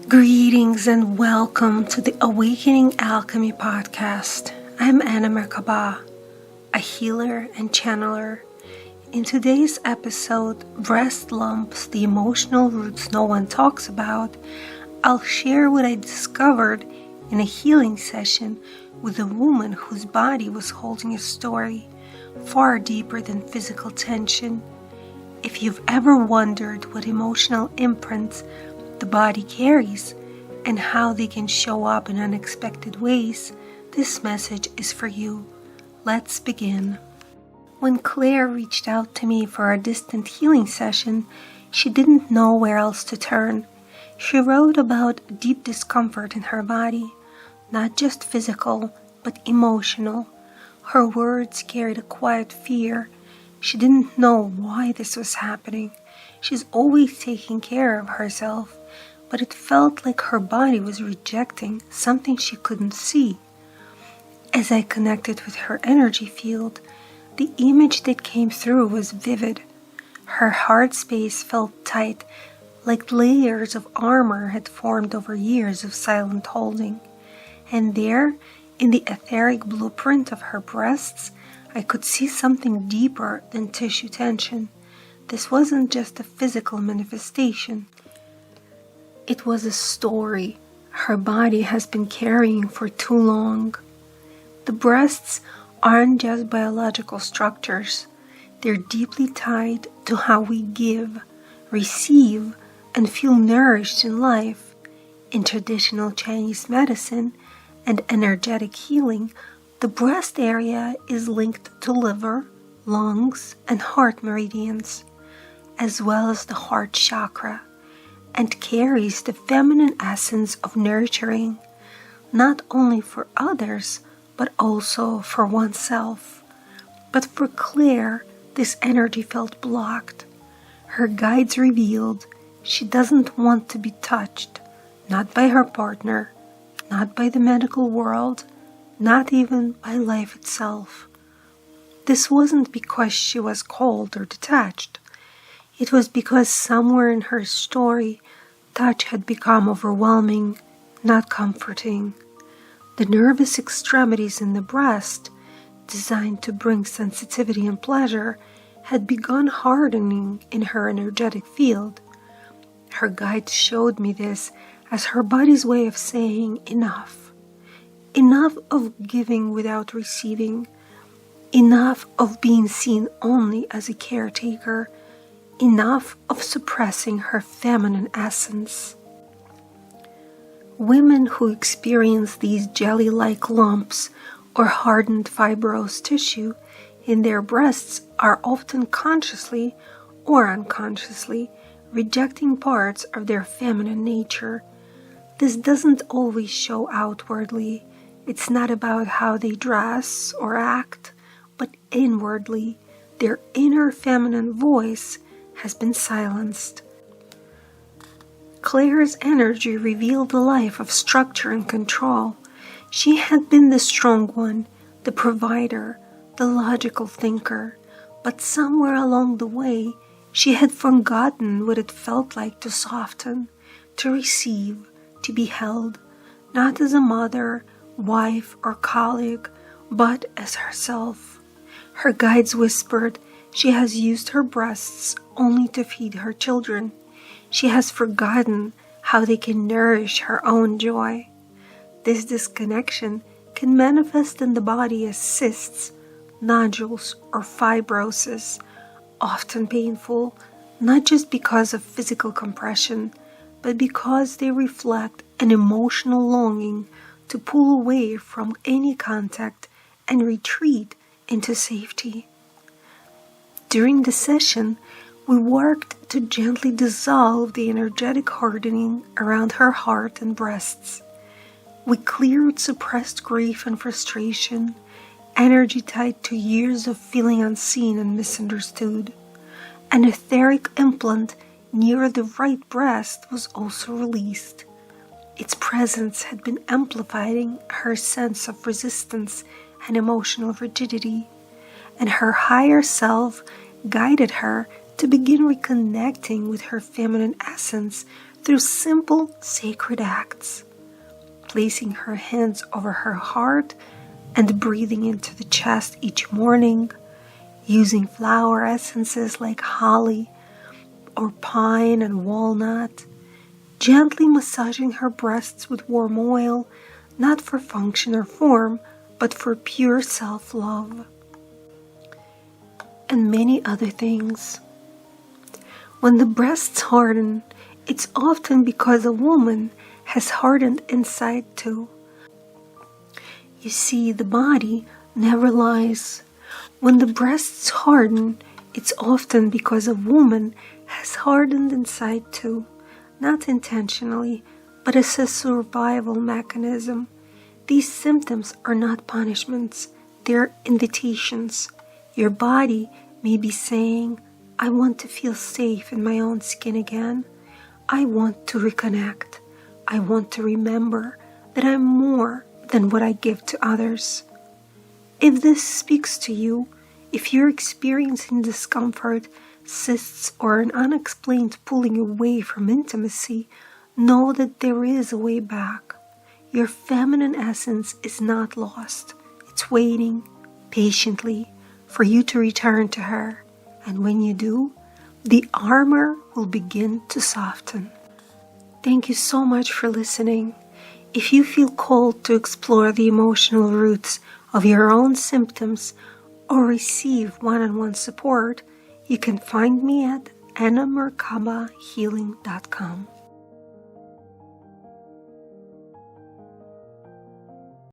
Greetings and welcome to the Awakening Alchemy podcast. I'm Anna Merkaba, a healer and channeler. In today's episode, Breast Lumps, the Emotional Roots No One Talks About, I'll share what I discovered in a healing session with a woman whose body was holding a story far deeper than physical tension. If you've ever wondered what emotional imprints the body carries and how they can show up in unexpected ways, this message is for you. Let's begin. When Claire reached out to me for a distant healing session, she didn't know where else to turn. She wrote about deep discomfort in her body, not just physical, but emotional. Her words carried a quiet fear. She didn't know why this was happening. She's always taking care of herself, but it felt like her body was rejecting something she couldn't see. As I connected with her energy field, the image that came through was vivid. Her heart space felt tight, like layers of armor had formed over years of silent holding. And there, in the etheric blueprint of her breasts, I could see something deeper than tissue tension. This wasn't just a physical manifestation. It was a story her body has been carrying for too long. The breasts aren't just biological structures. They're deeply tied to how we give, receive, and feel nourished in life. In traditional Chinese medicine and energetic healing, the breast area is linked to liver, lungs, and heart meridians, as well as the heart chakra, and carries the feminine essence of nurturing, not only for others, but also for oneself. But for Claire, this energy felt blocked. Her guides revealed she doesn't want to be touched, not by her partner, not by the medical world, not even by life itself. This wasn't because she was cold or detached. It was because somewhere in her story, touch had become overwhelming, not comforting. The nervous extremities in the breast, designed to bring sensitivity and pleasure, had begun hardening in her energetic field. Her guides showed me this as her body's way of saying enough. Enough of giving without receiving. Enough of being seen only as a caretaker. Enough of suppressing her feminine essence. Women who experience these jelly-like lumps or hardened fibrous tissue in their breasts are often consciously or unconsciously rejecting parts of their feminine nature. This doesn't always show outwardly. It's not about how they dress or act, but inwardly, their inner feminine voice has been silenced. Claire's energy revealed a life of structure and control. She had been the strong one, the provider, the logical thinker, but somewhere along the way, she had forgotten what it felt like to soften, to receive, to be held, not as a mother, wife, or colleague, but as herself. Her guides whispered, she has used her breasts only to feed her children. She has forgotten how they can nourish her own joy. This disconnection can manifest in the body as cysts, nodules, or fibrosis, often painful, not just because of physical compression, but because they reflect an emotional longing to pull away from any contact and retreat into safety. During the session, we worked to gently dissolve the energetic hardening around her heart and breasts. We cleared suppressed grief and frustration, energy tied to years of feeling unseen and misunderstood. An etheric implant near the right breast was also released. Its presence had been amplifying her sense of resistance and emotional rigidity, and her higher self guided her to begin reconnecting with her feminine essence through simple sacred acts, placing her hands over her heart and breathing into the chest each morning, using flower essences like holly or pine and walnut, gently massaging her breasts with warm oil, not for function or form, but for pure self-love, and many other things. When the breasts harden, it's often because a woman has hardened inside too. You see, the body never lies. When the breasts harden, it's often because a woman has hardened inside too, not intentionally, but as a survival mechanism. These symptoms are not punishments, they're invitations. Your body may be saying, I want to feel safe in my own skin again. I want to reconnect. I want to remember that I'm more than what I give to others. If this speaks to you, if you're experiencing discomfort, cysts, or an unexplained pulling away from intimacy, know that there is a way back. Your feminine essence is not lost. It's waiting patiently for you to return to her. And when you do, the armor will begin to soften. Thank you so much for listening. If you feel called to explore the emotional roots of your own symptoms or receive one-on-one support, you can find me at annamerkabahealing.com.